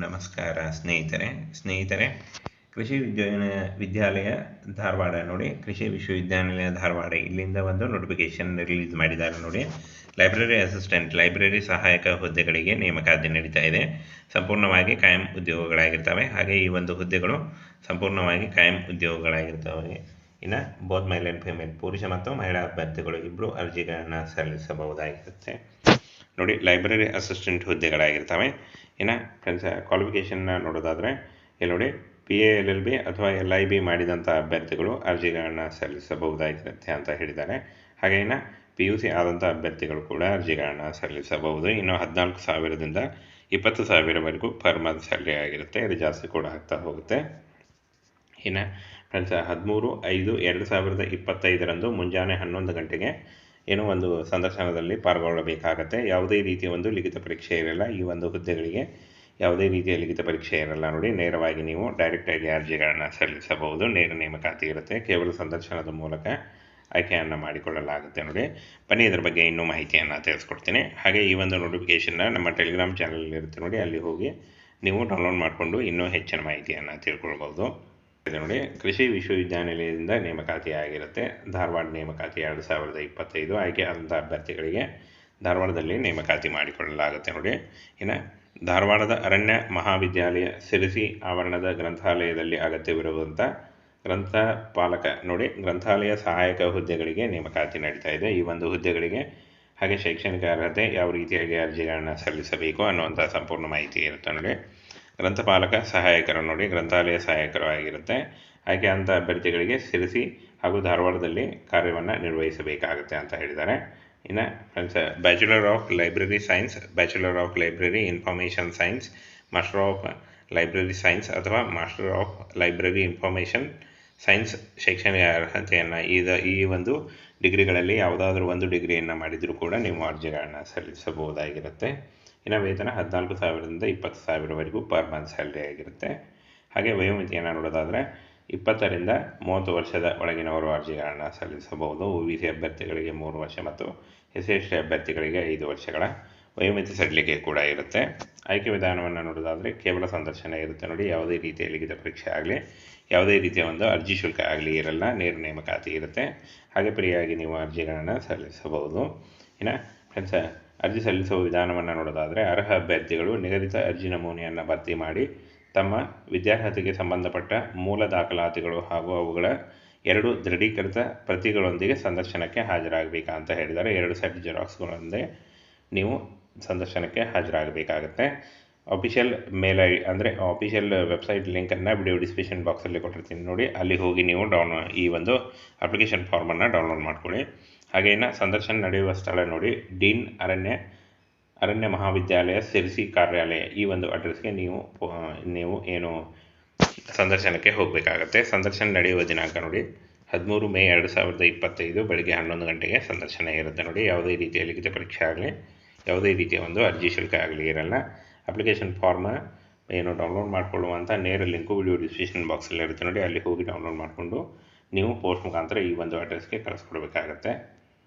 ನಮಸ್ಕಾರ ಸ್ನೇಹಿತರೆ ಕೃಷಿ ವಿದ್ಯಾಲಯ ಧಾರವಾಡ ನೋಡಿ, ಕೃಷಿ ವಿಶ್ವವಿದ್ಯಾನಿಲಯ ಧಾರವಾಡ ಇಲ್ಲಿಂದ ಒಂದು ನೋಟಿಫಿಕೇಶನ್ ರಿಲೀಸ್ ಮಾಡಿದ್ದಾರೆ ನೋಡಿ. ಲೈಬ್ರರಿ ಅಸಿಸ್ಟೆಂಟ್, ಲೈಬ್ರರಿ ಸಹಾಯಕ ಹುದ್ದೆಗಳಿಗೆ ನೇಮಕಾತಿ ನಡೀತಾ ಇದೆ. ಸಂಪೂರ್ಣವಾಗಿ ಕಾಯಂ ಉದ್ಯೋಗಗಳಾಗಿರ್ತವೆ. ಹಾಗೆ ಈ ಒಂದು ಹುದ್ದೆಗಳು ಸಂಪೂರ್ಣವಾಗಿ ಕಾಯಂ ಉದ್ಯೋಗಗಳಾಗಿರ್ತವೆ. ಇನ್ನು ಬೋತ್ ಮೇಲ್ ಆ್ಯಂಡ್ ಫಿಮೇಲ್, ಪುರುಷ ಮತ್ತು ಮಹಿಳಾ ಅಭ್ಯರ್ಥಿಗಳು ಇಬ್ಬರು ಅರ್ಜಿಗಳನ್ನು ಸಲ್ಲಿಸಬಹುದಾಗಿರುತ್ತೆ ನೋಡಿ. ಲೈಬ್ರರಿ ಅಸಿಸ್ಟೆಂಟ್ ಹುದ್ದೆಗಳಾಗಿರ್ತವೆ. ಇನ್ನು ಫ್ರೆಂಡ್ಸ್, ಕ್ವಾಲಿಫಿಕೇಷನ್ನ ನೋಡೋದಾದರೆ ಇಲ್ಲಿ ನೋಡಿ, PA LLB ಅಥವಾ LIB ಮಾಡಿದಂಥ ಅಭ್ಯರ್ಥಿಗಳು ಅರ್ಜಿಗಳನ್ನು ಸಲ್ಲಿಸಬಹುದಾಗಿರುತ್ತೆ ಅಂತ ಹೇಳಿದ್ದಾರೆ. ಹಾಗೆ ಇನ್ನು PUC ಆದಂಥ ಅಭ್ಯರ್ಥಿಗಳು ಕೂಡ ಅರ್ಜಿಗಳನ್ನು ಸಲ್ಲಿಸಬಹುದು. ಇನ್ನು 14,000ದಿಂದ 20,000ವರೆಗೂ ಪರ್ ಮಂತ್ ಸ್ಯಾಲ್ರಿ ಆಗಿರುತ್ತೆ. ಇದು ಜಾಸ್ತಿ ಕೂಡ ಆಗ್ತಾ ಹೋಗುತ್ತೆ. ಇನ್ನು ಫ್ರೆಂಡ್ಸ್, 13/5/2025 ಮುಂಜಾನೆ 11 ಗಂಟೆಗೆ ಏನೋ ಒಂದು ಸಂದರ್ಶನದಲ್ಲಿ ಪಾಲ್ಗೊಳ್ಳಬೇಕಾಗತ್ತೆ. ಯಾವುದೇ ರೀತಿಯ ಒಂದು ಲಿಖಿತ ಪರೀಕ್ಷೆ ಇರಲ್ಲ. ಈ ಒಂದು ಹುದ್ದೆಗಳಿಗೆ ಯಾವುದೇ ರೀತಿಯ ಲಿಖಿತ ಪರೀಕ್ಷೆ ಇರಲ್ಲ ನೋಡಿ. ನೇರವಾಗಿ ನೀವು ಡೈರೆಕ್ಟಾಗಿ ಅರ್ಜಿಗಳನ್ನು ಸಲ್ಲಿಸಬಹುದು. ನೇರ ನೇಮಕಾತಿ ಇರುತ್ತೆ. ಕೇವಲ ಸಂದರ್ಶನದ ಮೂಲಕ ಆಯ್ಕೆಯನ್ನು ಮಾಡಿಕೊಳ್ಳಲಾಗುತ್ತೆ ನೋಡಿ. ಬನ್ನಿ ಇದರ ಬಗ್ಗೆ ಇನ್ನೂ ಮಾಹಿತಿಯನ್ನು ತಿಳಿಸ್ಕೊಡ್ತೀನಿ. ಹಾಗೆ ಈ ಒಂದು ನೋಟಿಫಿಕೇಷನ್ನ ನಮ್ಮ ಟೆಲಿಗ್ರಾಮ್ ಚಾನಲ್ ಇರುತ್ತೆ ನೋಡಿ, ಅಲ್ಲಿ ಹೋಗಿ ನೀವು ಡೌನ್ಲೋಡ್ ಮಾಡಿಕೊಂಡು ಇನ್ನೂ ಹೆಚ್ಚಿನ ಮಾಹಿತಿಯನ್ನು ತಿಳ್ಕೊಳ್ಬೋದು. ಇದೆ ನೋಡಿ, ಕೃಷಿ ವಿಶ್ವವಿದ್ಯಾನಿಲಯದಿಂದ ನೇಮಕಾತಿ ಆಗಿರುತ್ತೆ. ಧಾರವಾಡ ನೇಮಕಾತಿ 2025 ಆಯ್ಕೆ ಆದಂಥ ಅಭ್ಯರ್ಥಿಗಳಿಗೆ ಧಾರವಾಡದಲ್ಲಿ ನೇಮಕಾತಿ ಮಾಡಿಕೊಳ್ಳಲಾಗುತ್ತೆ ನೋಡಿ. ಇನ್ನು ಧಾರವಾಡದ ಅರಣ್ಯ ಮಹಾವಿದ್ಯಾಲಯ ಸಿರಸಿ ಆವರಣದ ಗ್ರಂಥಾಲಯದಲ್ಲಿ ಅಗತ್ಯವಿರುವಂಥ ಗ್ರಂಥಪಾಲಕ ನೋಡಿ, ಗ್ರಂಥಾಲಯ ಸಹಾಯಕ ಹುದ್ದೆಗಳಿಗೆ ನೇಮಕಾತಿ ನಡೀತಾ ಇದೆ. ಈ ಒಂದು ಹುದ್ದೆಗಳಿಗೆ ಹಾಗೆ ಶೈಕ್ಷಣಿಕ ಅರ್ಹತೆ, ಯಾವ ರೀತಿಯಾಗಿ ಅರ್ಜಿಗಳನ್ನು ಸಲ್ಲಿಸಬೇಕು ಅನ್ನುವಂಥ ಸಂಪೂರ್ಣ ಮಾಹಿತಿ ಇರುತ್ತೆ ನೋಡಿ. ಗ್ರಂಥಪಾಲಕ ಸಹಾಯಕರು ನೋಡಿ, ಗ್ರಂಥಾಲಯ ಸಹಾಯಕರು ಆಗಿರುತ್ತೆ. ಆಯ್ಕೆ ಆದಂಥ ಅಭ್ಯರ್ಥಿಗಳಿಗೆ ಸಿರಸಿ ಹಾಗೂ ಧಾರವಾಡದಲ್ಲಿ ಕಾರ್ಯವನ್ನು ನಿರ್ವಹಿಸಬೇಕಾಗುತ್ತೆ ಅಂತ ಹೇಳಿದ್ದಾರೆ. ಇನ್ನು friends, bachelor of library science, bachelor of library information science, master of library science ಅಥವಾ master of library information science ಶೈಕ್ಷಣಿಕ ಅರ್ಹತೆಯನ್ನು ಈ ಒಂದು ಡಿಗ್ರಿಗಳಲ್ಲಿ ಯಾವುದಾದ್ರೂ ಒಂದು ಡಿಗ್ರಿಯನ್ನು ಮಾಡಿದರೂ ಕೂಡ ನೀವು ಅರ್ಜಿಗಳನ್ನು ಸಲ್ಲಿಸಬಹುದಾಗಿರುತ್ತೆ. ಇನ್ನು ವೇತನ 14,000ದಿಂದ 20,000ವರೆಗೂ ಪರ್ ಮಂತ್ ಸ್ಯಾಲ್ರಿ ಆಗಿರುತ್ತೆ. ಹಾಗೆ ವಯೋಮಿತಿಯನ್ನು ನೋಡೋದಾದರೆ 20ರಿಂದ 30 ವರ್ಷದ ಒಳಗಿನವರು ಅರ್ಜಿಗಳನ್ನು ಸಲ್ಲಿಸಬಹುದು. OBC ಅಭ್ಯರ್ಥಿಗಳಿಗೆ 3 ವರ್ಷ ಮತ್ತು SC/ST ಅಭ್ಯರ್ಥಿಗಳಿಗೆ 5 ವರ್ಷಗಳ ವಯೋಮಿತಿ ಸಡಿಲಿಕೆ ಕೂಡ ಇರುತ್ತೆ. ಆಯ್ಕೆ ವಿಧಾನವನ್ನು ನೋಡೋದಾದರೆ ಕೇವಲ ಸಂದರ್ಶನ ಇರುತ್ತೆ ನೋಡಿ. ಯಾವುದೇ ರೀತಿಯ ಲಿಖಿತ ಪರೀಕ್ಷೆ ಆಗಲಿ, ಯಾವುದೇ ರೀತಿಯ ಒಂದು ಅರ್ಜಿ ಶುಲ್ಕ ಆಗಲಿ ಇರಲ್ಲ. ನೇರ ನೇಮಕಾತಿ ಇರುತ್ತೆ. ಹಾಗೆ ಫ್ರೀಯಾಗಿ ನೀವು ಅರ್ಜಿಗಳನ್ನು ಸಲ್ಲಿಸಬಹುದು. ಇನ್ನು ಫ್ರೆಂಡ್ಸ್, ಅರ್ಜಿ ಸಲ್ಲಿಸುವ ವಿಧಾನವನ್ನು ನೋಡೋದಾದರೆ ಅರ್ಹ ಅಭ್ಯರ್ಥಿಗಳು ನಿಗದಿತ ಅರ್ಜಿ ನಮೂನೆಯನ್ನು ಭರ್ತಿ ಮಾಡಿ ತಮ್ಮ ವಿದ್ಯಾರ್ಹತೆಗೆ ಸಂಬಂಧಪಟ್ಟ ಮೂಲ ದಾಖಲಾತಿಗಳು ಹಾಗೂ ಅವುಗಳ 2 ದೃಢೀಕೃತ ಪ್ರತಿಗಳೊಂದಿಗೆ ಸಂದರ್ಶನಕ್ಕೆ ಹಾಜರಾಗಬೇಕಂತ ಹೇಳಿದ್ದಾರೆ. 2 ಸೆಟ್ ಜೆರಾಕ್ಸ್ಗಳೊಂದಿಗೆ ನೀವು ಸಂದರ್ಶನಕ್ಕೆ ಹಾಜರಾಗಬೇಕಾಗುತ್ತೆ. ಅಫಿಷಿಯಲ್ ಮೇಲ್ ಐ ಅಂದರೆ ಅಫಿಷಿಯಲ್ ವೆಬ್ಸೈಟ್ ಲಿಂಕನ್ನು ವಿಡಿಯೋ ಡಿಸ್ಕ್ರಿಪ್ಷನ್ ಬಾಕ್ಸಲ್ಲಿ ಕೊಟ್ಟಿರ್ತೀನಿ ನೋಡಿ, ಅಲ್ಲಿ ಹೋಗಿ ನೀವು ಈ ಒಂದು ಅಪ್ಲಿಕೇಶನ್ ಫಾರ್ಮನ್ನು ಡೌನ್ಲೋಡ್ ಮಾಡ್ಕೊಳ್ಳಿ. ಹಾಗೆ ಇನ್ನು ಸಂದರ್ಶನ ನಡೆಯುವ ಸ್ಥಳ ನೋಡಿ, ಡೀನ್ ಅರಣ್ಯ ಮಹಾವಿದ್ಯಾಲಯ ಸಿರಸಿ ಕಾರ್ಯಾಲಯ, ಈ ಒಂದು ಅಡ್ರೆಸ್ಗೆ ನೀವು ಏನು ಸಂದರ್ಶನಕ್ಕೆ ಹೋಗಬೇಕಾಗತ್ತೆ. ಸಂದರ್ಶನ ನಡೆಯುವ ದಿನಾಂಕ ನೋಡಿ 13 ಮೇ 2025 ಬೆಳಗ್ಗೆ 11 ಗಂಟೆಗೆ ಸಂದರ್ಶನ ಇರುತ್ತೆ ನೋಡಿ. ಯಾವುದೇ ರೀತಿಯ ಲಿಖಿತ ಪರೀಕ್ಷೆ ಆಗಲಿ, ಯಾವುದೇ ರೀತಿಯ ಒಂದು ಅರ್ಜಿ ಶುಲ್ಕ ಆಗಲಿ ಇರಲ್ಲ. ಅಪ್ಲಿಕೇಶನ್ ಫಾರ್ಮ್ ಏನು ಡೌನ್ಲೋಡ್ ಮಾಡಿಕೊಳ್ಳುವಂಥ ನೇರ ಲಿಂಕು ವಿಡಿಯೋ ಡಿಸ್ಕ್ರಿಪ್ಷನ್ ಬಾಕ್ಸಲ್ಲಿ ಇರುತ್ತೆ ನೋಡಿ, ಅಲ್ಲಿ ಹೋಗಿ ಡೌನ್ಲೋಡ್ ಮಾಡಿಕೊಂಡು ನೀವು ಪೋಸ್ಟ್ ಮುಖಾಂತರ ಈ ಒಂದು ಅಡ್ರೆಸ್ಗೆ ಕಳಿಸ್ಕೊಡ್ಬೇಕಾಗತ್ತೆ.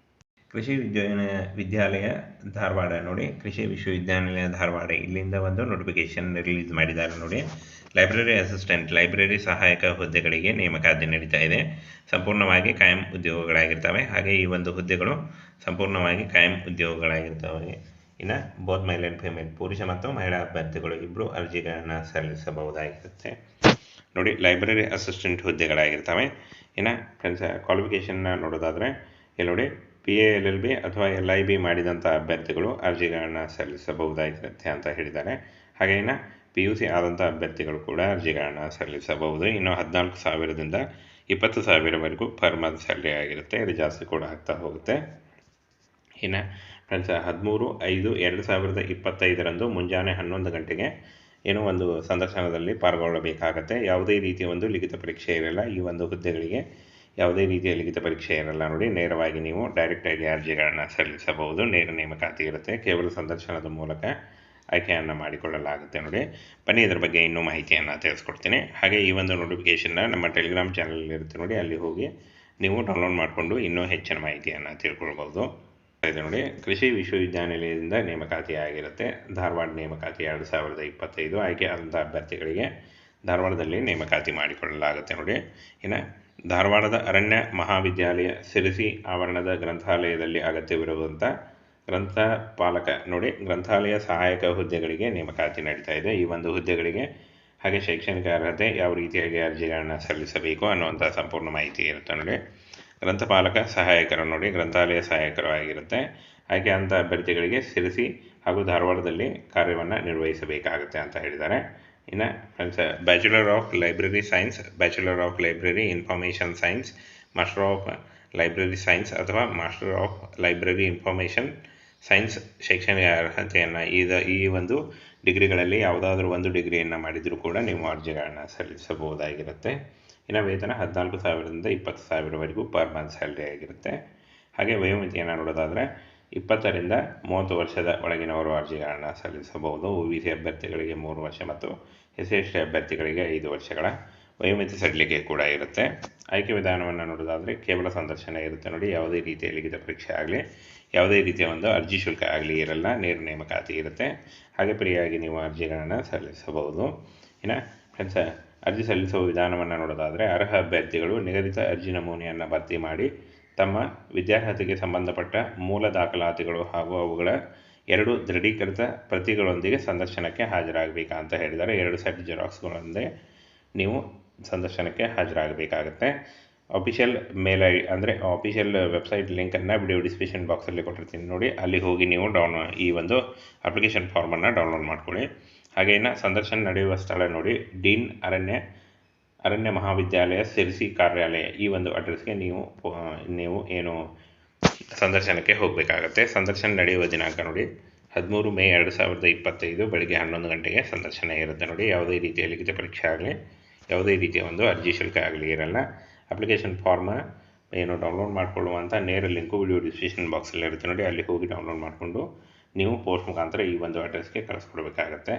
ಕೃಷಿ ವಿದ್ಯಾಲಯ ಧಾರವಾಡ ನೋಡಿ, ಕೃಷಿ ವಿಶ್ವವಿದ್ಯಾನಿಲಯ ಧಾರವಾಡ ಇಲ್ಲಿಂದ ಒಂದು ನೋಟಿಫಿಕೇಶನ್ ರಿಲೀಸ್ ಮಾಡಿದ್ದಾರೆ ನೋಡಿ. ಲೈಬ್ರರಿ ಅಸಿಸ್ಟೆಂಟ್, ಲೈಬ್ರರಿ ಸಹಾಯಕ ಹುದ್ದೆಗಳಿಗೆ ನೇಮಕಾತಿ ನಡೀತಾ ಇದೆ. ಸಂಪೂರ್ಣವಾಗಿ ಕಾಯಂ ಉದ್ಯೋಗಗಳಾಗಿರ್ತವೆ. ಹಾಗೆ ಈ ಒಂದು ಹುದ್ದೆಗಳು ಸಂಪೂರ್ಣವಾಗಿ ಕಾಯಂ ಉದ್ಯೋಗಗಳಾಗಿರ್ತವೆ. ಇನ್ನು ಬೋತ್ ಮೇಲ್ ಆ್ಯಂಡ್ ಫಿಮೇಲ್, ಪುರುಷ ಮತ್ತು ಮಹಿಳಾ ಅಭ್ಯರ್ಥಿಗಳು ಇಬ್ಬರು ಅರ್ಜಿಗಳನ್ನು ಸಲ್ಲಿಸಬಹುದಾಗಿರುತ್ತೆ ನೋಡಿ. ಲೈಬ್ರರಿ ಅಸಿಸ್ಟೆಂಟ್ ಹುದ್ದೆಗಳಾಗಿರ್ತವೆ. ಇನ್ನು ಫ್ರೆಂಡ್ಸ್, ಕ್ವಾಲಿಫಿಕೇಷನ್ನ ನೋಡೋದಾದರೆ ಇಲ್ಲಿ ನೋಡಿ, PA LLB ಅಥವಾ LIB ಮಾಡಿದಂಥ ಅಭ್ಯರ್ಥಿಗಳು ಅರ್ಜಿಗಳನ್ನು ಸಲ್ಲಿಸಬಹುದಾಗಿರುತ್ತೆ ಅಂತ ಹೇಳಿದ್ದಾರೆ. ಹಾಗೆ ಇನ್ನು PUC ಆದಂಥ ಅಭ್ಯರ್ಥಿಗಳು ಕೂಡ ಅರ್ಜಿಗಳನ್ನು ಸಲ್ಲಿಸಬಹುದು. ಇನ್ನು 14,000ದಿಂದ 20,000ವರೆಗೂ ಪರ್ ಮಂತ್ ಸ್ಯಾಲ್ರಿ ಆಗಿರುತ್ತೆ. ಇದು ಜಾಸ್ತಿ ಕೂಡ ಆಗ್ತಾ ಹೋಗುತ್ತೆ. ಇನ್ನು ಫ್ರೆಂಡ್ಸ್, 13/5/2025 ಮುಂಜಾನೆ 11 ಗಂಟೆಗೆ ಏನೋ ಒಂದು ಸಂದರ್ಶನದಲ್ಲಿ ಪಾಲ್ಗೊಳ್ಳಬೇಕಾಗತ್ತೆ. ಯಾವುದೇ ರೀತಿಯ ಒಂದು ಲಿಖಿತ ಪರೀಕ್ಷೆ ಇರಲ್ಲ. ಈ ಒಂದು ಹುದ್ದೆಗಳಿಗೆ ಯಾವುದೇ ರೀತಿಯ ಲಿಖಿತ ಪರೀಕ್ಷೆ ಇರಲ್ಲ ನೋಡಿ. ನೇರವಾಗಿ ನೀವು ಡೈರೆಕ್ಟಾಗಿ ಅರ್ಜಿಗಳನ್ನು ಸಲ್ಲಿಸಬಹುದು. ನೇರ ನೇಮಕಾತಿ ಇರುತ್ತೆ. ಕೇವಲ ಸಂದರ್ಶನದ ಮೂಲಕ ಆಯ್ಕೆಯನ್ನು ಮಾಡಿಕೊಳ್ಳಲಾಗುತ್ತೆ ನೋಡಿ. ಬನ್ನಿ ಇದರ ಬಗ್ಗೆ ಇನ್ನೂ ಮಾಹಿತಿಯನ್ನು ತಿಳಿಸ್ಕೊಡ್ತೀನಿ. ಹಾಗೆ ಈ ಒಂದು ನೋಟಿಫಿಕೇಷನ್ನ ನಮ್ಮ ಟೆಲಿಗ್ರಾಮ್ ಚಾನಲ್ ಇರುತ್ತೆ ನೋಡಿ, ಅಲ್ಲಿ ಹೋಗಿ ನೀವು ಡೌನ್ಲೋಡ್ ಮಾಡಿಕೊಂಡು ಇನ್ನೂ ಹೆಚ್ಚಿನ ಮಾಹಿತಿಯನ್ನು ತಿಳ್ಕೊಳ್ಬೋದು. ಇದೆ ನೋಡಿ, ಕೃಷಿ ವಿಶ್ವವಿದ್ಯಾನಿಲಯದಿಂದ ನೇಮಕಾತಿ ಆಗಿರುತ್ತೆ. ಧಾರವಾಡ ನೇಮಕಾತಿ 2025 ಆಯ್ಕೆ ಆದಂಥ ಅಭ್ಯರ್ಥಿಗಳಿಗೆ ಧಾರವಾಡದಲ್ಲಿ ನೇಮಕಾತಿ ಮಾಡಿಕೊಳ್ಳಲಾಗುತ್ತೆ ನೋಡಿ. ಇನ್ನು ಧಾರವಾಡದ ಅರಣ್ಯ ಮಹಾವಿದ್ಯಾಲಯ ಸಿರಸಿ ಆವರಣದ ಗ್ರಂಥಾಲಯದಲ್ಲಿ ಅಗತ್ಯವಿರುವಂಥ ಗ್ರಂಥಪಾಲಕ ನೋಡಿ, ಗ್ರಂಥಾಲಯ ಸಹಾಯಕ ಹುದ್ದೆಗಳಿಗೆ ನೇಮಕಾತಿ ನಡೀತಾ ಇದೆ. ಈ ಒಂದು ಹುದ್ದೆಗಳಿಗೆ ಹಾಗೆ ಶೈಕ್ಷಣಿಕ ಅರ್ಹತೆ, ಯಾವ ರೀತಿಯಾಗಿ ಅರ್ಜಿಗಳನ್ನು ಸಲ್ಲಿಸಬೇಕು ಅನ್ನುವಂಥ ಸಂಪೂರ್ಣ ಮಾಹಿತಿ ಇರುತ್ತೆ ನೋಡಿ. ಗ್ರಂಥಪಾಲಕ ಸಹಾಯಕರು ನೋಡಿ, ಗ್ರಂಥಾಲಯ ಸಹಾಯಕರು ಆಗಿರುತ್ತೆ. ಆಯ್ಕೆ ಅಂತ ಅಭ್ಯರ್ಥಿಗಳಿಗೆ ಸಿರಸಿ ಹಾಗೂ ಧಾರವಾಡದಲ್ಲಿ ಕಾರ್ಯವನ್ನು ನಿರ್ವಹಿಸಬೇಕಾಗುತ್ತೆ ಅಂತ ಹೇಳಿದ್ದಾರೆ. ಇನ್ನು friends, bachelor of library science, bachelor of library information science, master of library science ಅಥವಾ master of library information science ಶೈಕ್ಷಣಿಕ ಅರ್ಹತೆಯನ್ನು ಈ ಒಂದು ಡಿಗ್ರಿಗಳಲ್ಲಿ ಯಾವುದಾದ್ರೂ ಒಂದು ಡಿಗ್ರಿಯನ್ನು ಮಾಡಿದರೂ ಕೂಡ ನೀವು ಅರ್ಜಿಗಳನ್ನು ಸಲ್ಲಿಸಬಹುದಾಗಿರುತ್ತೆ. ಇನ್ನು ವೇತನ 14,000ದಿಂದ 20,000ವರೆಗೂ ಪರ್ ಮಂತ್ ಸ್ಯಾಲ್ರಿ ಆಗಿರುತ್ತೆ. ಹಾಗೆ ವಯೋಮಿತಿಯನ್ನು ನೋಡೋದಾದರೆ 20ರಿಂದ 30 ವರ್ಷದ ಒಳಗಿನವರು ಅರ್ಜಿಗಳನ್ನು ಸಲ್ಲಿಸಬಹುದು. OBC ಅಭ್ಯರ್ಥಿಗಳಿಗೆ 3 ವರ್ಷ ಮತ್ತು SC/ST ಅಭ್ಯರ್ಥಿಗಳಿಗೆ 5 ವರ್ಷಗಳ ವಯೋಮಿತಿ ಸಡಿಲಿಕೆ ಕೂಡ ಇರುತ್ತೆ. ಆಯ್ಕೆ ವಿಧಾನವನ್ನು ನೋಡೋದಾದರೆ ಕೇವಲ ಸಂದರ್ಶನ ಇರುತ್ತೆ ನೋಡಿ. ಯಾವುದೇ ರೀತಿಯ ಲಿಖಿತ ಪರೀಕ್ಷೆ ಆಗಲಿ, ಯಾವುದೇ ರೀತಿಯ ಒಂದು ಅರ್ಜಿ ಶುಲ್ಕ ಆಗಲಿ ಇರಲ್ಲ. ನೇರ ನೇಮಕಾತಿ ಇರುತ್ತೆ. ಹಾಗೆ ಫ್ರೀಯಾಗಿ ನೀವು ಅರ್ಜಿಗಳನ್ನು ಸಲ್ಲಿಸಬಹುದು. ಇನ್ನು ಫ್ರೆಂಡ್ಸ್, ಅರ್ಜಿ ಸಲ್ಲಿಸುವ ವಿಧಾನವನ್ನು ನೋಡೋದಾದರೆ ಅರ್ಹ ಅಭ್ಯರ್ಥಿಗಳು ನಿಗದಿತ ಅರ್ಜಿ ನಮೂನೆಯನ್ನು ಭರ್ತಿ ಮಾಡಿ ತಮ್ಮ ವಿದ್ಯಾರ್ಹತೆಗೆ ಸಂಬಂಧಪಟ್ಟ ಮೂಲ ದಾಖಲಾತಿಗಳು ಹಾಗೂ ಅವುಗಳ 2 ದೃಢೀಕೃತ ಪ್ರತಿಗಳೊಂದಿಗೆ ಸಂದರ್ಶನಕ್ಕೆ ಹಾಜರಾಗಬೇಕಂತ ಹೇಳಿದ್ದಾರೆ. 2 ಸೆಟ್ ಜೆರಾಕ್ಸ್ಗಳೊಂದಿಗೆ ನೀವು ಸಂದರ್ಶನಕ್ಕೆ ಹಾಜರಾಗಬೇಕಾಗುತ್ತೆ. ಅಫಿಷಿಯಲ್ ಮೇಲ್ ಐ ಅಂದರೆ ಅಫಿಷಿಯಲ್ ವೆಬ್ಸೈಟ್ ಲಿಂಕನ್ನು ವಿಡಿಯೋ ಡಿಸ್ಕ್ರಿಪ್ಷನ್ ಬಾಕ್ಸಲ್ಲಿ ಕೊಟ್ಟಿರ್ತೀನಿ ನೋಡಿ. ಅಲ್ಲಿ ಹೋಗಿ ನೀವು ಈ ಒಂದು ಅಪ್ಲಿಕೇಶನ್ ಫಾರ್ಮನ್ನು ಡೌನ್ಲೋಡ್ ಮಾಡ್ಕೊಳ್ಳಿ. ಹಾಗೆ ಇನ್ನು ಸಂದರ್ಶನ ನಡೆಯುವ ಸ್ಥಳ ನೋಡಿ, ಡೀನ್ ಅರಣ್ಯ ಮಹಾವಿದ್ಯಾಲಯ ಸಿರಸಿ ಕಾರ್ಯಾಲಯ. ಈ ಒಂದು ಅಡ್ರೆಸ್ಗೆ ನೀವು ಏನು ಸಂದರ್ಶನಕ್ಕೆ ಹೋಗಬೇಕಾಗತ್ತೆ. ಸಂದರ್ಶನ ನಡೆಯುವ ದಿನಾಂಕ ನೋಡಿ 13 ಮೇ 2025 ಬೆಳಗ್ಗೆ 11 ಗಂಟೆಗೆ ಸಂದರ್ಶನ ಇರುತ್ತೆ ನೋಡಿ. ಯಾವುದೇ ರೀತಿಯ ಲಿಖಿತ ಪರೀಕ್ಷೆ ಆಗಲಿ, ಯಾವುದೇ ರೀತಿಯ ಒಂದು ಅರ್ಜಿ ಶುಲ್ಕ ಆಗಲಿ ಇರಲ್ಲ. ಅಪ್ಲಿಕೇಶನ್ ಫಾರ್ಮ್ ಏನು ಡೌನ್ಲೋಡ್ ಮಾಡಿಕೊಳ್ಳುವಂಥ ನೇರ ಲಿಂಕು ವಿಡಿಯೋ ಡಿಸ್ಕ್ರಿಪ್ಷನ್ ಬಾಕ್ಸಲ್ಲಿ ಇರುತ್ತೆ ನೋಡಿ. ಅಲ್ಲಿ ಹೋಗಿ ಡೌನ್ಲೋಡ್ ಮಾಡಿಕೊಂಡು ನೀವು ಪೋಸ್ಟ್ ಮುಖಾಂತರ ಈ ಒಂದು ಅಡ್ರೆಸ್ಗೆ ಕಳಿಸ್ಕೊಡ್ಬೇಕಾಗತ್ತೆ.